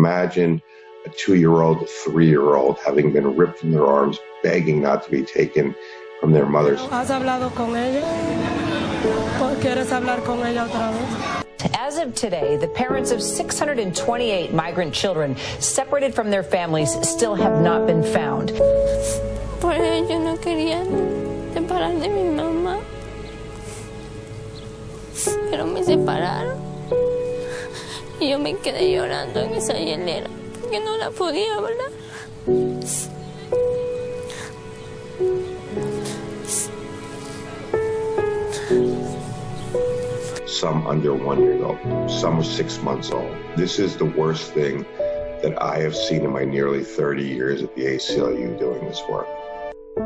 Imagine a 2-year-old, a 3-year-old having been ripped from their arms, begging not to be taken from their mothers. ¿Has hablado con ella? ¿Quieres hablar con ella otra vez? As of today, the parents of 628 migrant children separated from their families still have not been found. Por ello no quería separar de mi mamá, pero me separaron y yo me quedé llorando en esa hielera porque no la podía hablar. Some under 1 year old, some were 6 months old. This is the worst thing that I have seen in my nearly 30 years at the ACLU doing this work.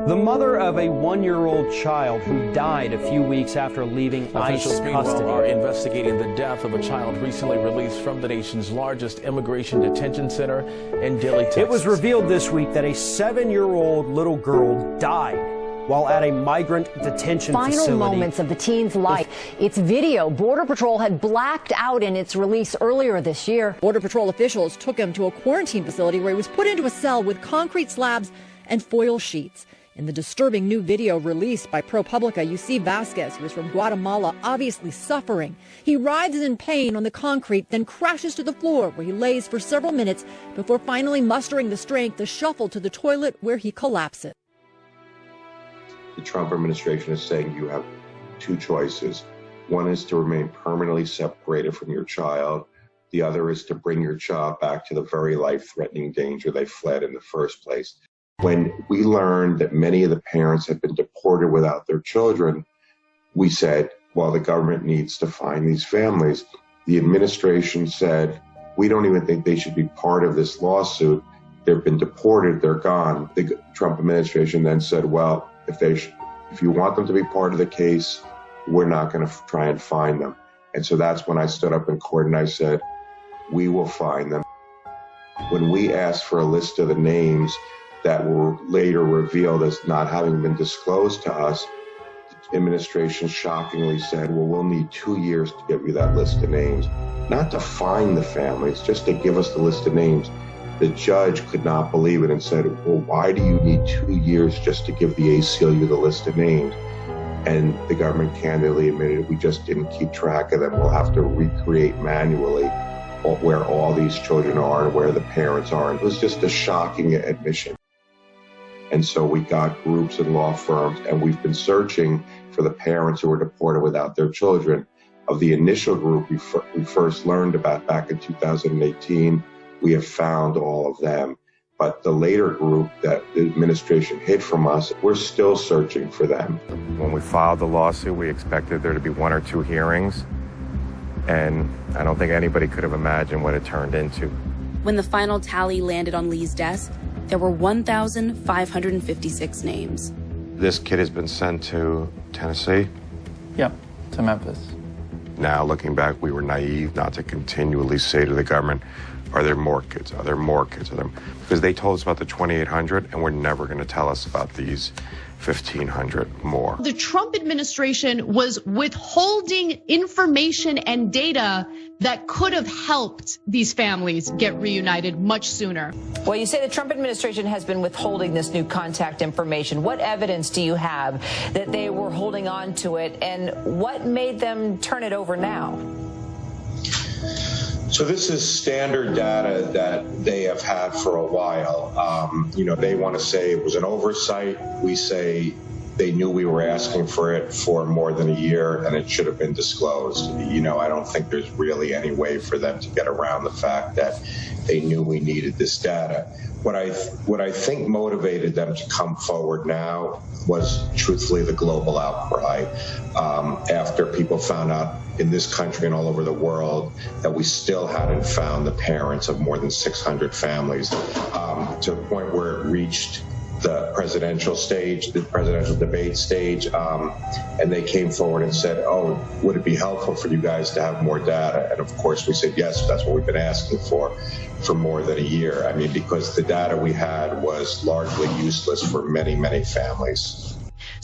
The mother of a 1-year-old child who died a few weeks after leaving ICE custody are investigating the death of a child recently released from the nation's largest immigration detention center in Dilley, Texas. It was revealed this week that a 7-year-old little girl died while at a migrant detention facility. Final moments of the teen's life. It's video Border Patrol had blacked out in its release earlier this year. Border Patrol officials took him to a quarantine facility where he was put into a cell with concrete slabs and foil sheets. In the disturbing new video released by ProPublica, you see Vasquez, who is from Guatemala, obviously suffering. He writhes in pain on the concrete, then crashes to the floor where he lays for several minutes before finally mustering the strength to shuffle to the toilet where he collapses. The Trump administration is saying you have two choices. One is to remain permanently separated from your child. The other is to bring your child back to the very life-threatening danger they fled in the first place. When we learned that many of the parents had been deported without their children, we said, well, the government needs to find these families. The administration said, we don't even think they should be part of this lawsuit. They've been deported, they're gone. The Trump administration then said, well, if you want them to be part of the case, we're not going to try and find them. And so that's when I stood up in court and I said, we will find them. When we asked for a list of the names that were later revealed as not having been disclosed to us, the administration shockingly said, well, we'll need 2 years to give you that list of names. Not to find the families, just to give us the list of names. The judge could not believe it and said, well, why do you need 2 years just to give the ACLU the list of names? And the government candidly admitted we just didn't keep track of them. We'll have to recreate manually where all these children are and where the parents are. It was just a shocking admission. And so we got groups and law firms, and we've been searching for the parents who were deported without their children. Of the initial group we first learned about back in 2018, we have found all of them. But the later group that the administration hid from us, we're still searching for them. When we filed the lawsuit, we expected there to be 1 or 2 hearings. And I don't think anybody could have imagined what it turned into. When the final tally landed on Lee's desk, there were 1,556 names. This kid has been sent to Tennessee? Yep, to Memphis. Now, looking back, we were naive not to continually say to the government, are there more kids? Are there more kids? Because they told us about the 2,800, and we're never going to tell us about these 1,500 more. The Trump administration was withholding information and data that could have helped these families get reunited much sooner. Well, you say the Trump administration has been withholding this new contact information. What evidence do you have that they were holding on to it, and what made them turn it over now? So this is standard data that they have had for a while. They want to say it was an oversight. We say they knew we were asking for it for more than a year and it should have been disclosed. I don't think there's really any way for them to get around the fact that they knew we needed this data. What I think motivated them to come forward now was truthfully the global outcry after people found out in this country and all over the world that we still hadn't found the parents of more than 600 families to a point where it reached the presidential stage, the presidential debate stage, and they came forward and said, oh, would it be helpful for you guys to have more data? And of course we said, yes, that's what we've been asking for more than a year. Because the data we had was largely useless for many, many families.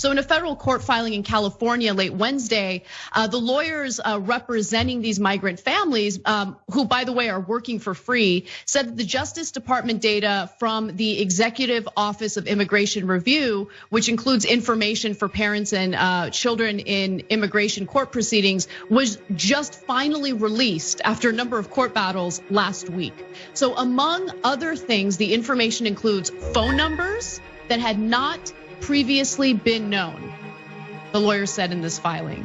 So in a federal court filing in California late Wednesday, the lawyers representing these migrant families, who by the way are working for free, said that the Justice Department data from the Executive Office of Immigration Review, which includes information for parents and children in immigration court proceedings, was just finally released after a number of court battles last week. So among other things, the information includes phone numbers that had not previously been known, the lawyers said in this filing.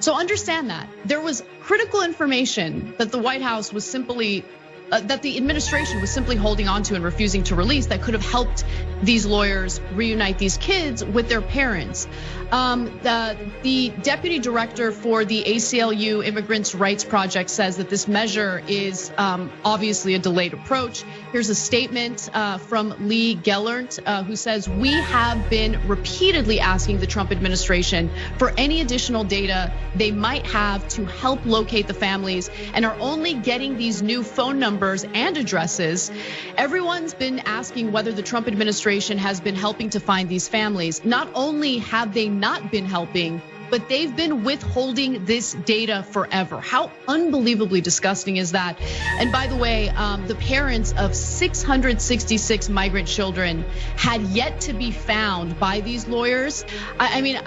So understand that there was critical information that the White House was simply, that the administration was simply holding on to and refusing to release that could have helped these lawyers reunite these kids with their parents. The deputy director for the ACLU Immigrants' Rights Project says that this measure is obviously a delayed approach. Here's a statement from Lee Gellert, who says, "We have been repeatedly asking the Trump administration for any additional data they might have to help locate the families and are only getting these new phone numbers and addresses. Everyone's been asking whether the Trump administration has been helping to find these families. Not only have they not been helping, but they've been withholding this data forever." How unbelievably disgusting is that? And by the way, the parents of 666 migrant children had yet to be found by these lawyers. I mean,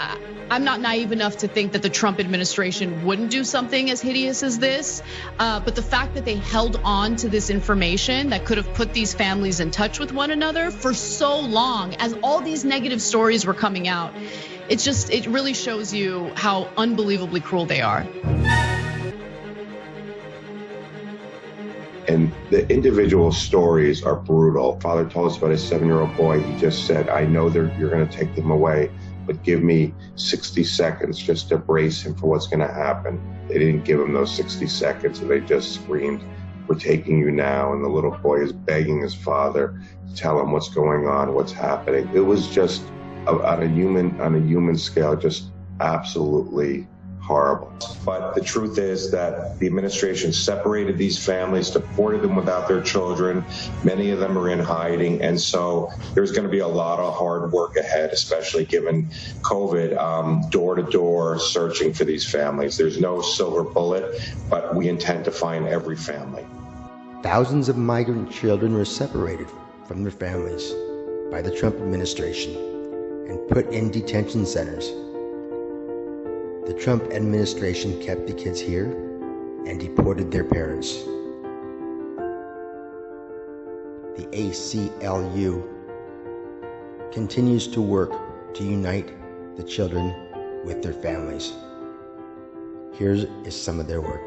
I'm not naive enough to think that the Trump administration wouldn't do something as hideous as this. But the fact that they held on to this information that could have put these families in touch with one another for so long, as all these negative stories were coming out, it really shows you how unbelievably cruel they are. And the individual stories are brutal. Father told us about his 7-year-old boy. He just said, "I know you're going to take them away, but give me 60 seconds just to brace him for what's going to happen." They didn't give him those 60 seconds, and they just screamed, "We're taking you now." And the little boy is begging his father to tell him what's going on, what's happening. It was just on a human scale, just absolutely horrible. But the truth is that the administration separated these families, deported them without their children. Many of them are in hiding. And so there's going to be a lot of hard work ahead, especially given COVID, door to door searching for these families. There's no silver bullet, but we intend to find every family. Thousands of migrant children were separated from their families by the Trump administration and put in detention centers. The Trump administration kept the kids here and deported their parents. The ACLU continues to work to unite the children with their families. Here is some of their work.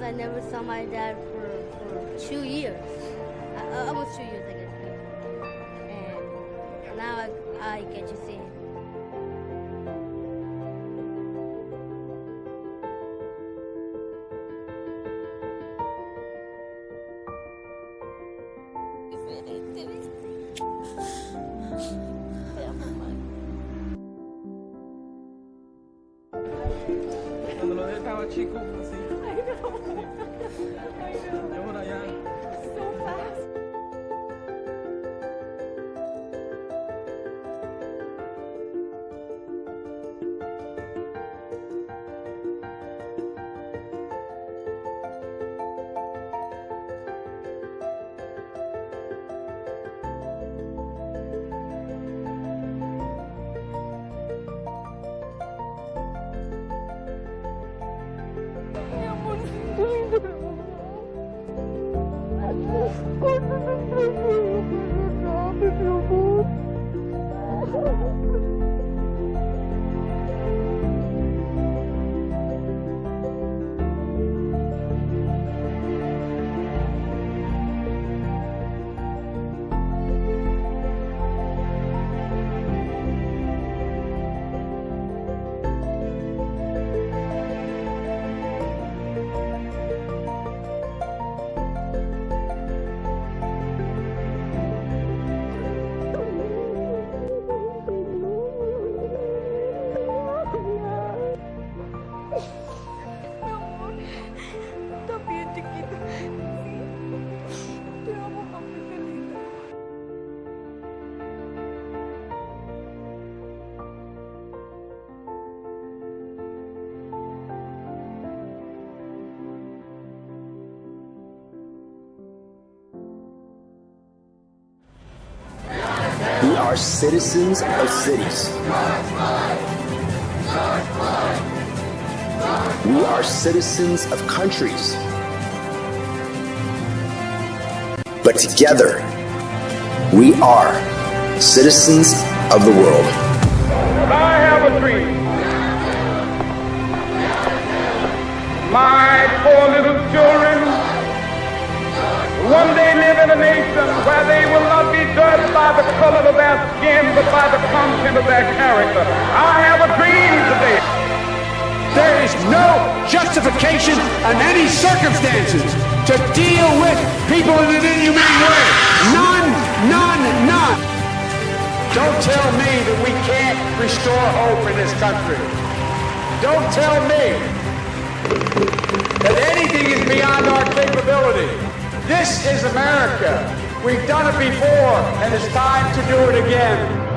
I never saw my dad for 2 years, almost 2 years, I guess. And now I get to see him. Cuando lo dejaba chico, así. Y ahora ya. So fast. Oh, are citizens of cities. We are citizens of countries. But together, we are citizens of the world. I have a dream. My poor little children one day live in a nation where they will not be judged by the color of their skin, but by the content of their character. I have a dream today. There is no justification in any circumstances to deal with people in an inhumane way. None, none, none. Don't tell me that we can't restore hope in this country. Don't tell me that anything is beyond our capability. This is America. We've done it before, and it's time to do it again.